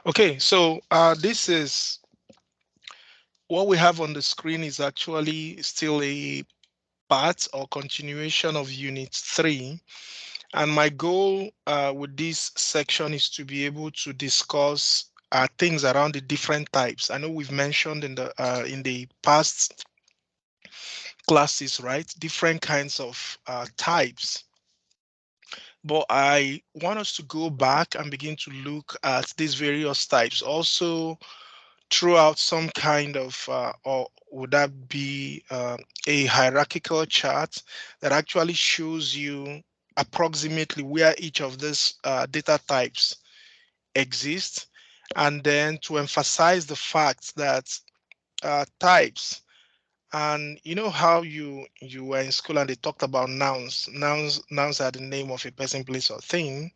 Okay, so this is what we have on the screen is actually still a part or continuation of Unit 3. And my goal with this section is to be able to discuss things around the different types. I know we've mentioned in the past classes, right? Different kinds of types. But I want us to go back and begin to look at these various types. Also, throw out some kind of, or would that be a hierarchical chart that actually shows you approximately where each of these data types exist, and then to emphasize the fact that types, and you know how you were in school and they talked about nouns are the name of a person, place, or thing.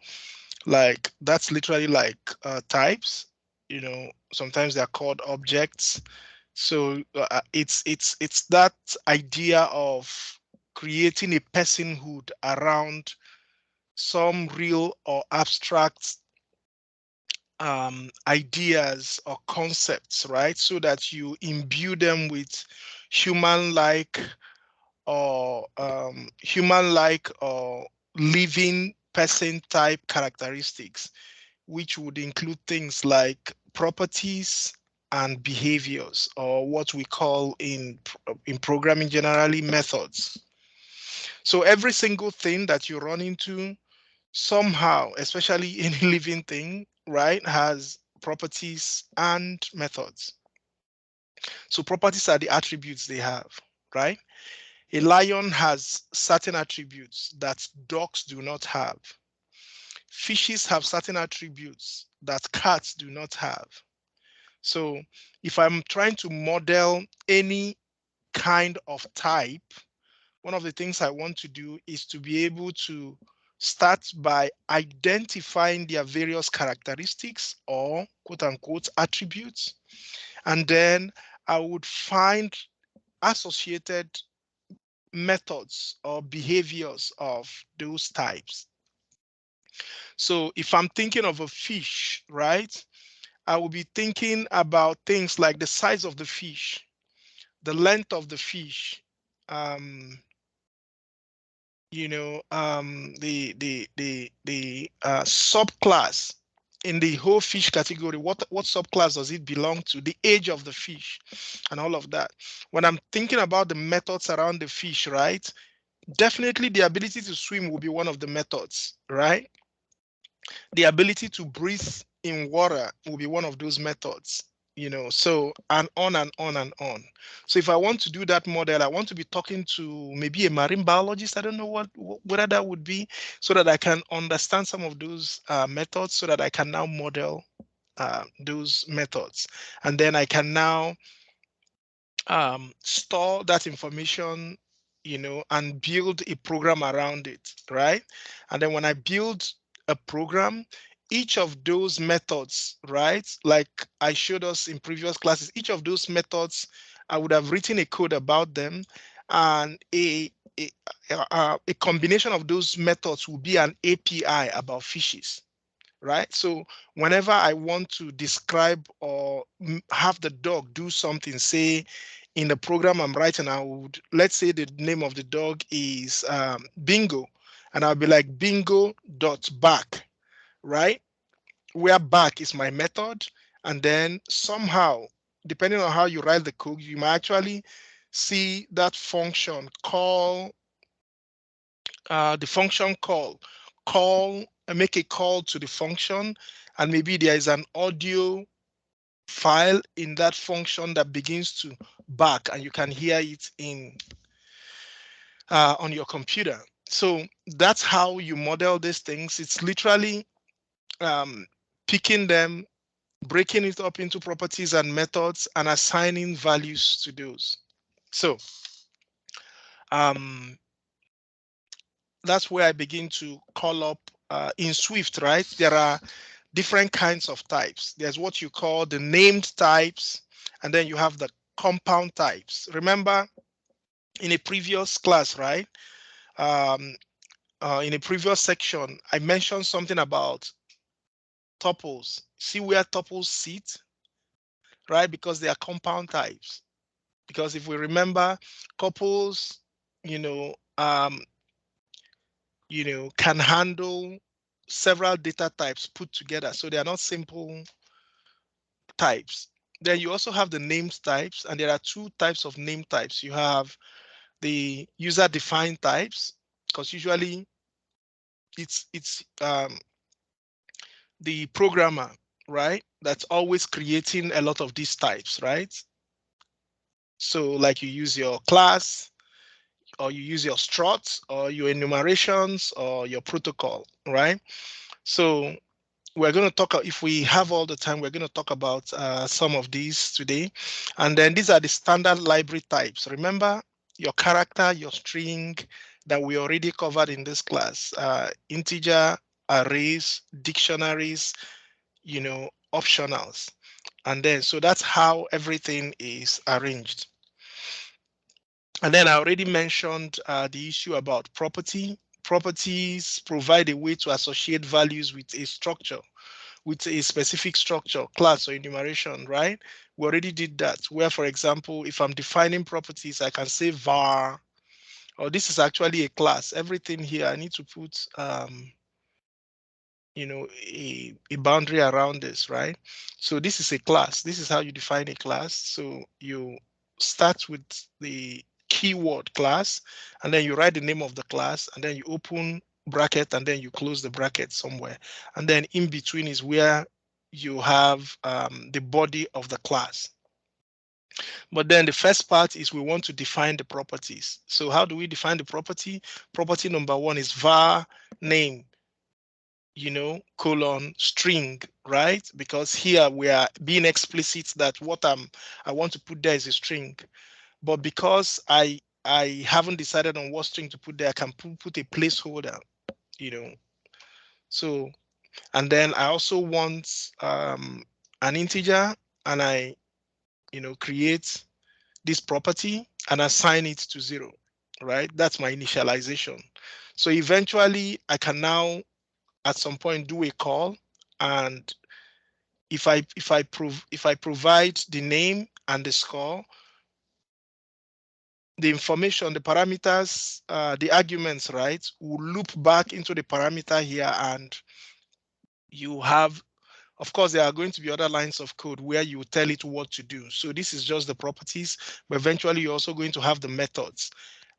Like that's literally like types. Sometimes they're called objects. So it's that idea of creating a personhood around some real or abstract ideas or concepts, right? So that you imbue them with human-like or living person type characteristics, which would include things like properties and behaviors, or what we call in programming generally methods. So every single thing that you run into somehow, especially any living thing, right, has properties and methods. So properties are the attributes they have, right? A lion has certain attributes that dogs do not have. Fishes have certain attributes that cats do not have. So if I'm trying to model any kind of type, one of the things I want to do is to be able to start by identifying their various characteristics or quote unquote attributes. And then I would find associated methods or behaviors of those types. So if I'm thinking of a fish, right, I will be thinking about things like the size of the fish, the length of the fish, um, the subclass in the whole fish category. What subclass does it belong to? The age of the fish, and all of that. When I'm thinking about the methods around the fish, right? Definitely, the ability to swim will be one of the methods, right? The ability to breathe in water will be one of those methods, so and on and on and on. So if I want to do that model, I want to be talking to maybe a marine biologist. I don't know whether that would be, so that I can understand some of those methods, so that I can now model those methods, and then I can now store that information, and build a program around it, right? And then when I build a program, each of those methods, right, like I showed us in previous classes, each of those methods, I would have written a code about them, and a combination of those methods will be an API about fishes, right? So whenever I want to describe or have the dog do something, say in the program I'm writing, I would, let's say the name of the dog is Bingo, and I'll be like bingo dot back, right? Where back is my method, and then somehow, depending on how you write the code, you might actually see that function call the function call make a call to the function, and maybe there is an audio file in that function that begins to bark, and you can hear it in on your computer. So that's how you model these things. It's literally um, picking them, breaking it up into properties and methods, and assigning values to those. So um, that's where I begin to call up in Swift, right? There are different kinds of types. There's what you call the named types, and then you have the compound types. Remember in a previous class, right? Um, in a previous section, I mentioned something about tuples See where tuples sit, right? Because they are compound types. Because if we remember, couples, you know, um, can handle several data types put together. So they are not simple types. Then you also have the named types, and there are two types of name types. You have the user defined types, because usually it's the programmer, right, that's always creating a lot of these types, right? So like you use your class, or you use your structs, or your enumerations, or your protocol, right? So we're going to talk, if we have all the time, we're going to talk about some of these today. And then these are the standard library types. Remember your character, your string that we already covered in this class, integer, arrays, dictionaries, optionals. And then, so that's how everything is arranged. And then I already mentioned the issue about property. Properties provide a way to associate values with a structure, with a specific structure, class or enumeration, right? We already did that, where, for example, if I'm defining properties, I can say var, or this is actually a class. Everything here, I need to put, a boundary around this, right? So this is a class. This is how you define a class. So you start with the keyword class, and then you write the name of the class, and then you open bracket, and then you close the bracket somewhere. And then in between is where you have the body of the class. But then the first part is we want to define the properties. So how do we define the property? Property number one is var name, colon string, right? Because here we are being explicit that what I want to put there is a string. But because I haven't decided on what string to put there, I can put a placeholder, you know. So, and then I also want an integer, and I, create this property and assign it to 0, right? That's my initialization. So eventually I can now at some point do a call, and if I provide the name and the score, the information, the parameters, the arguments, right, will loop back into the parameter here, and you have, of course, there are going to be other lines of code where you tell it what to do. So this is just the properties, but eventually you're also going to have the methods.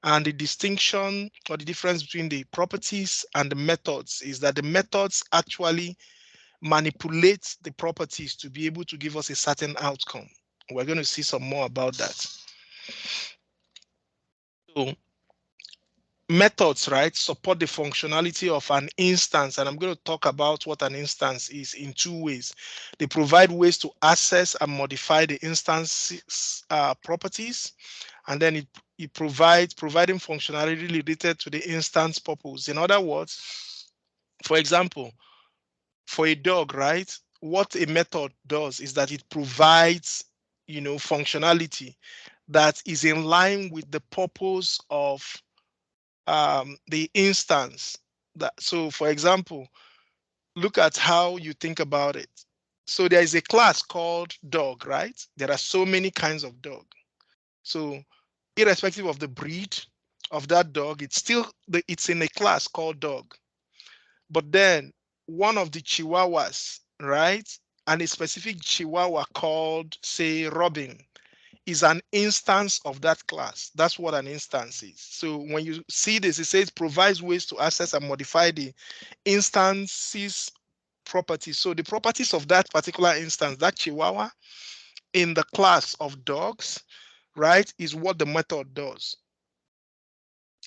And the distinction or the difference between the properties and the methods is that the methods actually manipulate the properties to be able to give us a certain outcome. We're going to see some more about that. So methods, right, support the functionality of an instance, and I'm going to talk about what an instance is in two ways. They provide ways to access and modify the instance's properties, and then it providing functionality related to the instance purpose. In other words, for example, for a dog, right, what a method does is that it provides, functionality that is in line with the purpose of the instance. So for example, look at how you think about it. So there is a class called dog, right? There are so many kinds of dog. So irrespective of the breed of that dog, it's in a class called dog. But then one of the chihuahuas, right, and a specific chihuahua called, say, Robin, is an instance of that class. That's what an instance is. So when you see this, it says provides ways to access and modify the instances properties. So the properties of that particular instance, that chihuahua in the class of dogs, right, is what the method does.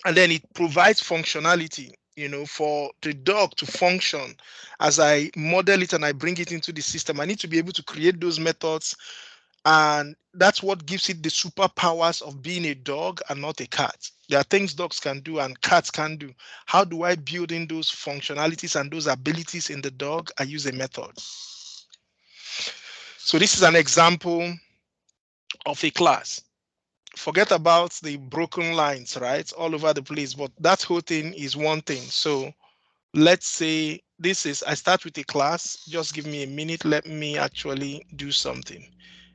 And then it provides functionality, for the dog to function. As I model it and I bring it into the system, I need to be able to create those methods, and that's what gives it the superpowers of being a dog and not a cat. There are things dogs can do and cats can do. How do I build in those functionalities and those abilities in the dog? I use a method. So this is an example of a class. Forget about the broken lines, right, all over the place, but that whole thing is one thing. So let's say this is, I start with a class. Just give me a minute. Let me actually do something.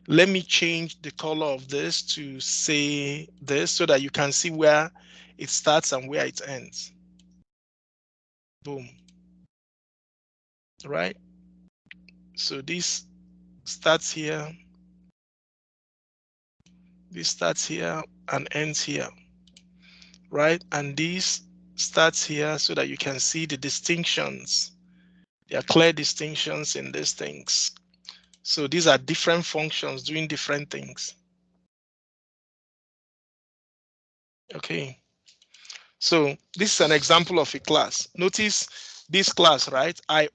Let me change the color of this to say this so that you can see where it starts and where it ends. Boom. Right? So this starts here. This starts here and ends here. Right? And this starts here so that you can see the distinctions. There are clear distinctions in these things. So these are different functions doing different things. Okay. So this is an example of a class. Notice this class, right? I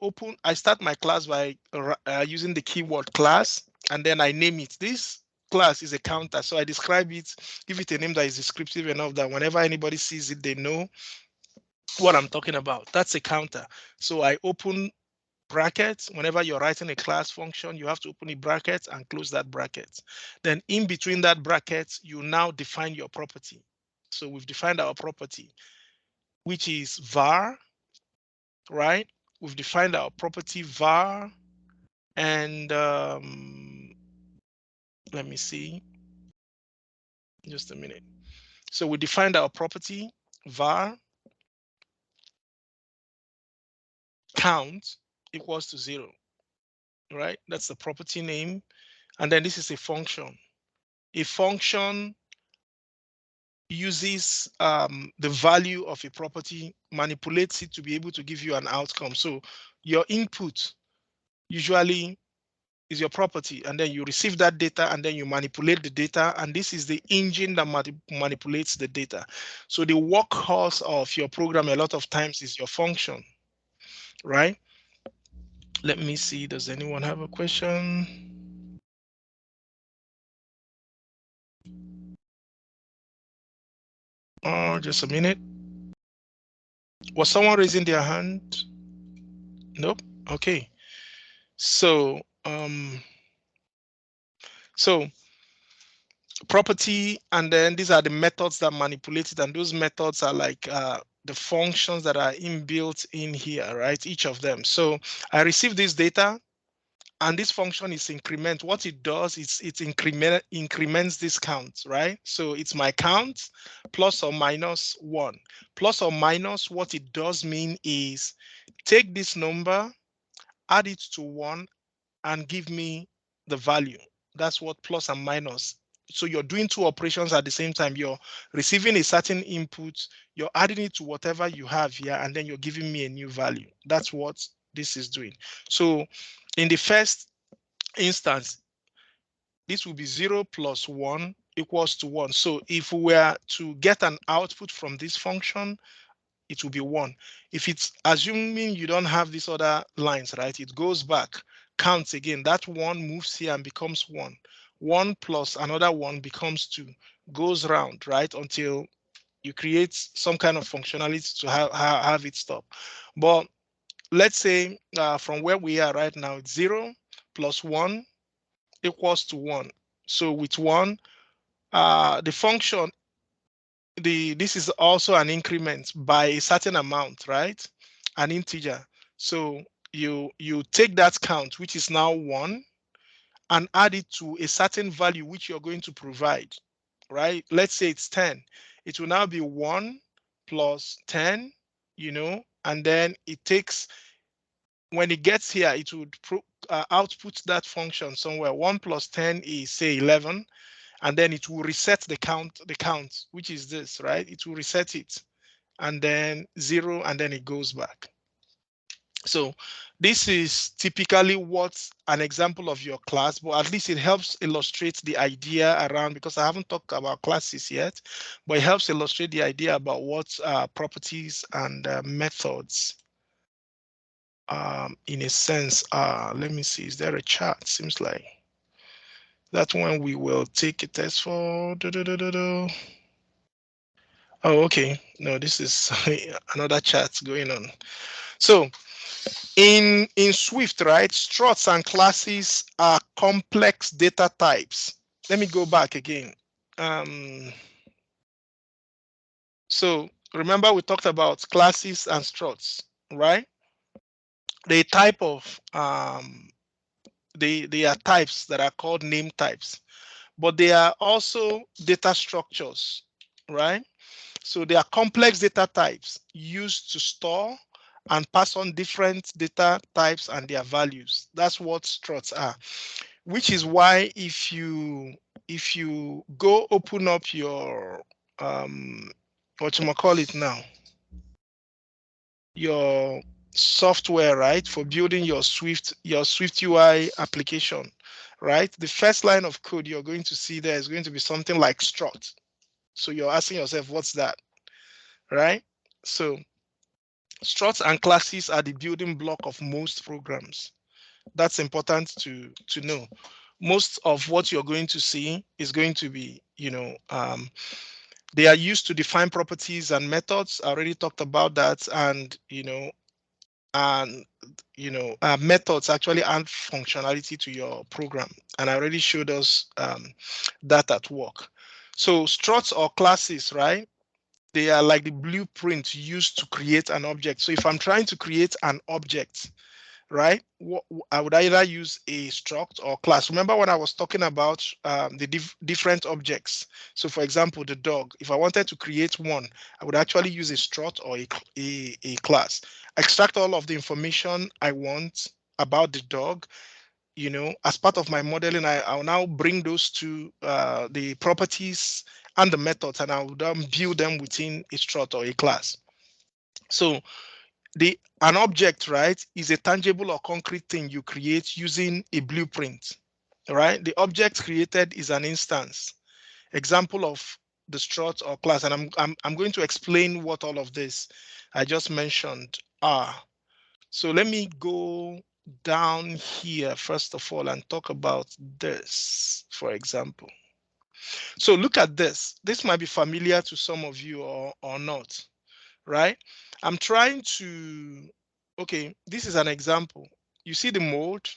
start my class by using the keyword class, and then I name it. This class is a counter. So I describe it, give it a name that is descriptive enough that whenever anybody sees it, they know what I'm talking about. That's a counter. So I open brackets. Whenever you're writing a class function, you have to open a bracket and close that bracket. Then in between that bracket, you now define your property. So we've defined our property, which is var, right? We've defined our property var, and let me see, just a minute. So we defined our property var count equals to 0, right? That's the property name. And then this is a function. A function uses the value of a property, manipulates it to be able to give you an outcome. So your input usually is your property, and then you receive that data, and then you manipulate the data, and this is the engine that manipulates the data. So the workhorse of your program a lot of times is your function, right? Let me see, does anyone have a question? Oh, just a minute. Was someone raising their hand? Nope. Okay. So so property, and then these are the methods that manipulate it, and those methods are like the functions that are inbuilt in here, right? Each of them. So I receive this data, and this function is increment. What it does is it increments this count, right? So it's my count plus or minus 1. Plus or minus, what it does mean is take this number, add it to 1, and give me the value. That's what plus and minus. So you're doing two operations at the same time. You're receiving a certain input, you're adding it to whatever you have here, and then you're giving me a new value. That's what this is doing. So in the first instance, this will be 0 plus 1 equals to 1. So if we were to get an output from this function, it will be 1. If it's assuming you don't have these other lines, right, it goes back, counts again. That 1 moves here and becomes 1. 1 plus another 1 becomes 2, goes round, right, until you create some kind of functionality to have it stop. But let's say from where we are right now, it's 0 plus 1 equals to 1. So with 1, the function, this is also an increment by a certain amount, right? An integer. So you take that count, which is now 1, and add it to a certain value which you're going to provide, right? Let's say it's 10. It will now be 1 plus 10, and then it takes, when it gets here, it would output that function somewhere. 1 plus 10 is, say, 11, and then it will reset the count, which is this, right? It will reset it, and then 0, and then it goes back. So this is typically what's an example of your class, but at least it helps illustrate the idea around, because I haven't talked about classes yet, but it helps illustrate the idea about what properties and methods in a sense are. Let me see, is there a chart? Seems like that one we will take a test for. Oh, okay. No, this is another chat going on. So in Swift, right, structs and classes are complex data types. Let me go back again. So remember we talked about classes and structs, right? the type of they are types that are called name types, but they are also data structures, right? So they are complex data types used to store and pass on different data types and their values. That's what structs are, which is why if you go open up your what you call it now, your software, right, for building your Swift UI application, right? The first line of code you're going to see there is going to be something like strut. So you're asking yourself, what's that, right? So struts and classes are the building block of most programs. That's important to know. Most of what you're going to see is going to be, they are used to define properties and methods. I already talked about that, and and methods actually add functionality to your program, and I already showed us that at work. So struts or classes, right? They are like the blueprint used to create an object. So if I'm trying to create an object, right, I would either use a struct or class. Remember when I was talking about the different objects? So for example, the dog, if I wanted to create one, I would actually use a struct or a class. Extract all of the information I want about the dog, as part of my modeling. I'll now bring those to the properties and the methods, and I'll then build them within a struct or a class. So an object, right, is a tangible or concrete thing you create using a blueprint, right? The object created is an instance. Example of the struct or class, and I'm going to explain what all of this I just mentioned are. So let me go down here first of all and talk about this, for example. So look at this. This might be familiar to some of you or not, right? I'm trying to, okay, this is an example. You see the mold?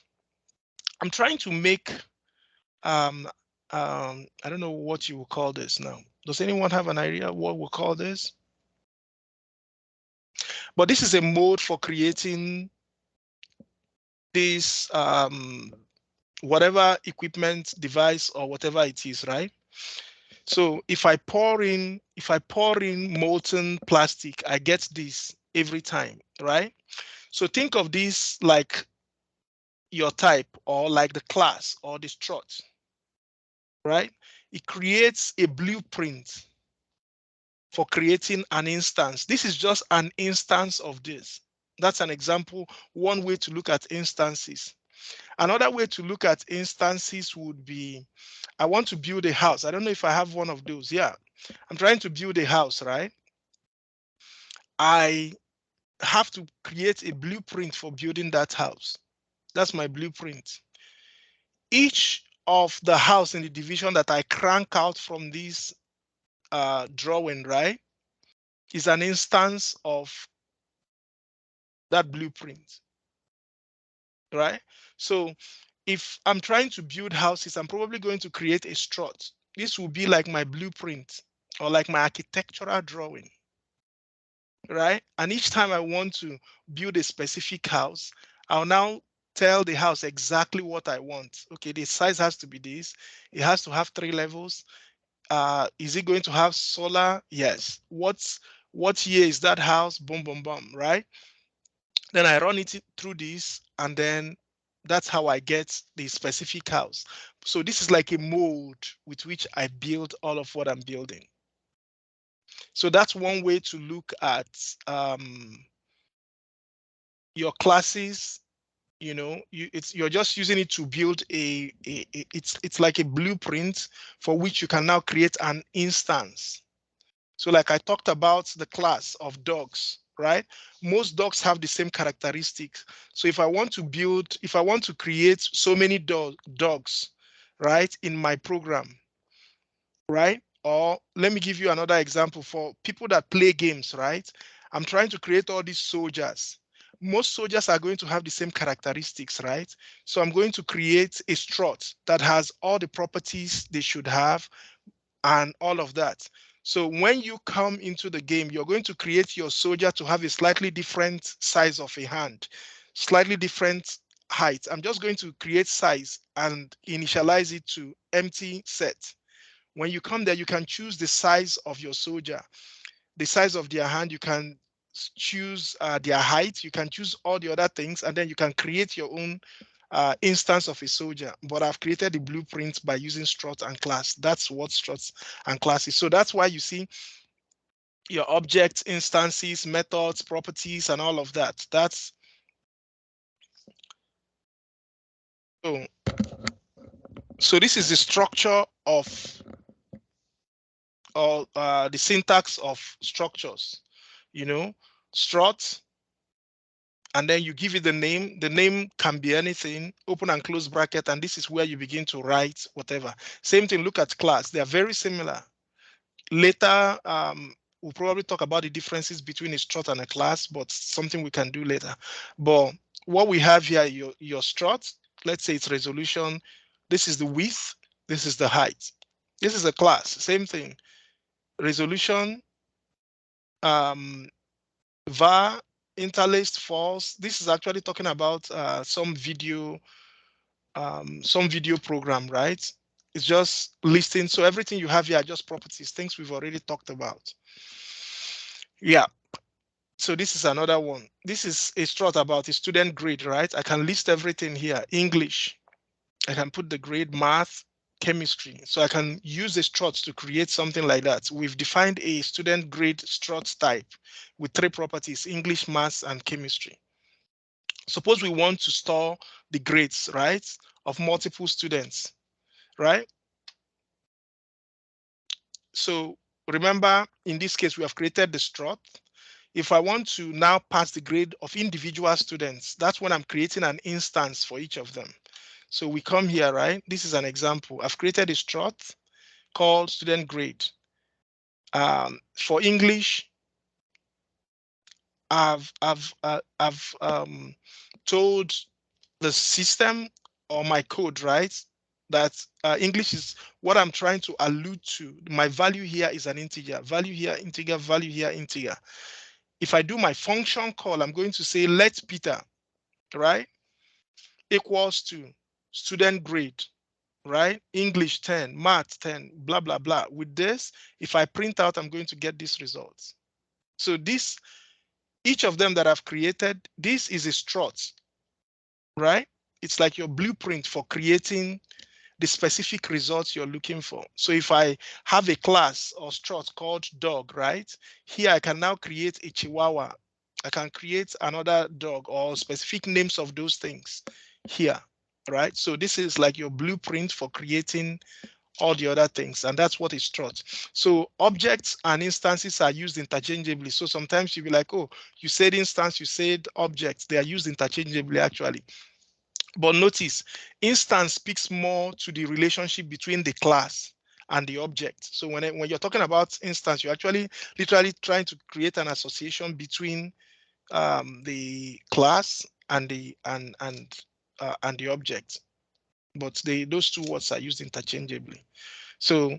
I'm trying to make, um, I don't know what you will call this now. Does anyone have an idea what we'll call this? But this is a mode for creating this, whatever equipment, device, or whatever it is, right? So if I pour in molten plastic, I get this every time, right? So think of this like your type, or like the class or the struct, right? It creates a blueprint for creating an instance. This is just an instance of this. That's an example, one way to look at instances. Another way to look at instances would be, I want to build a house. I don't know if I have one of those. Yeah, I'm trying to build a house, right? I have to create a blueprint for building that house. That's my blueprint. Each of the house in the division that I crank out from this drawing, right, is an instance of that blueprint, right? So if I'm trying to build houses, I'm probably going to create a strut. This will be like my blueprint or like my architectural drawing, right? And each time I want to build a specific house, I'll now tell the house exactly what I want. Okay, the size has to be this. It has to have 3 levels. Is it going to have solar? Yes. What year is that house? Boom, boom, boom, right? Then I run it through this, and then that's how I get the specific house. So this is like a mold with which I build all of what I'm building. So that's one way to look at your classes. You're just using it to build it's like a blueprint for which you can now create an instance. So like I talked about the class of dogs, right? Most dogs have the same characteristics. So if I want to create so many dogs, right, in my program, right? Or let me give you another example for people that play games, right? I'm trying to create all these soldiers. Most soldiers are going to have the same characteristics, right? So I'm going to create a strut that has all the properties they should have and all of that. So when you come into the game, you're going to create your soldier to have a slightly different size of a hand. slightly different height. I'm just going to create size and initialize it to empty set. When you come there, you can choose the size of your soldier, the size of their hand. You can choose their height. You can choose all the other things, and then you can create your own instance of a soldier. But I've created the blueprint by using strut and class. That's what struts and class is. So that's why you see your objects, instances, methods, properties, and all of that. That's so. So this is the structure of, or the syntax of structures. You know, strut, and then you give it the name. The name can be anything, open and close bracket, and this is where you begin to write whatever. Same thing, look at class. They are very similar. Later, we'll probably talk about the differences between a strut and a class, but something we can do later. But what we have here, your strut, let's say it's resolution. This is the width, this is the height. This is a class, same thing. Resolution, var, interlaced false. This is actually talking about some video program, right? It's just listing. So everything you have here are just properties, things we've already talked about. Yeah. So this is another one. This is a strut about a student grade, right? I can list everything here. English. I can put the grade, math, chemistry. So I can use the struts to create something like that. We've defined a student grade strut type with 3 properties: English, math, and chemistry. Suppose we want to store the grades, right, of multiple students, right? So remember, in this case, we have created the strut. If I want to now pass the grade of individual students, that's when I'm creating an instance for each of them. So we come here, right? This is an example. I've created a strut called student grade. For English, I've told the system or my code, right, that English is what I'm trying to allude to. My value here is an integer. Value here, integer. Value here, integer. If I do my function call, I'm going to say let Peter, right, equals to student grade, right? English 10, math 10, blah, blah, blah. With this, if I print out, I'm going to get these results. So this, each of them that I've created, this is a strut, right? It's like your blueprint for creating the specific results you're looking for. So if I have a class or strut called dog, right? Here I can now create a chihuahua. I can create another dog or specific names of those things here, right? So this is like your blueprint for creating all the other things, and that's what is strut. So objects and instances are used interchangeably. So sometimes you'll be like, oh, you said instance, you said objects. They are used interchangeably actually. But notice, instance speaks more to the relationship between the class and the object. So when you're talking about instance, you're actually literally trying to create an association between the class and the object. But those two words are used interchangeably. So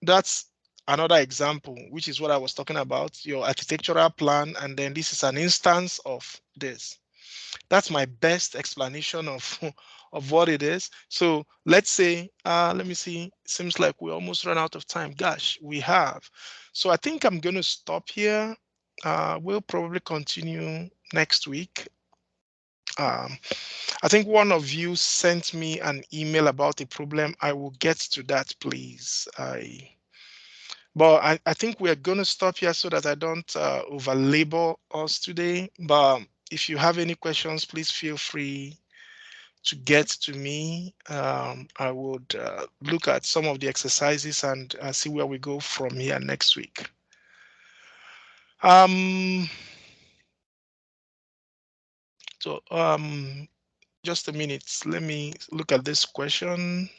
that's another example, which is what I was talking about, your architectural plan, and then this is an instance of this. That's my best explanation of of what it is. So let's say, let me see, seems like we almost run out of time. Gosh, we have. So I think I'm going to stop here. We'll probably continue next week. I think one of you sent me an email about a problem. I will get to that, please. But I think we're going to stop here so that I don't over labor us today. But if you have any questions, please feel free to get to me. I would look at some of the exercises and see where we go from here next week. So just a minute. Let me look at this question.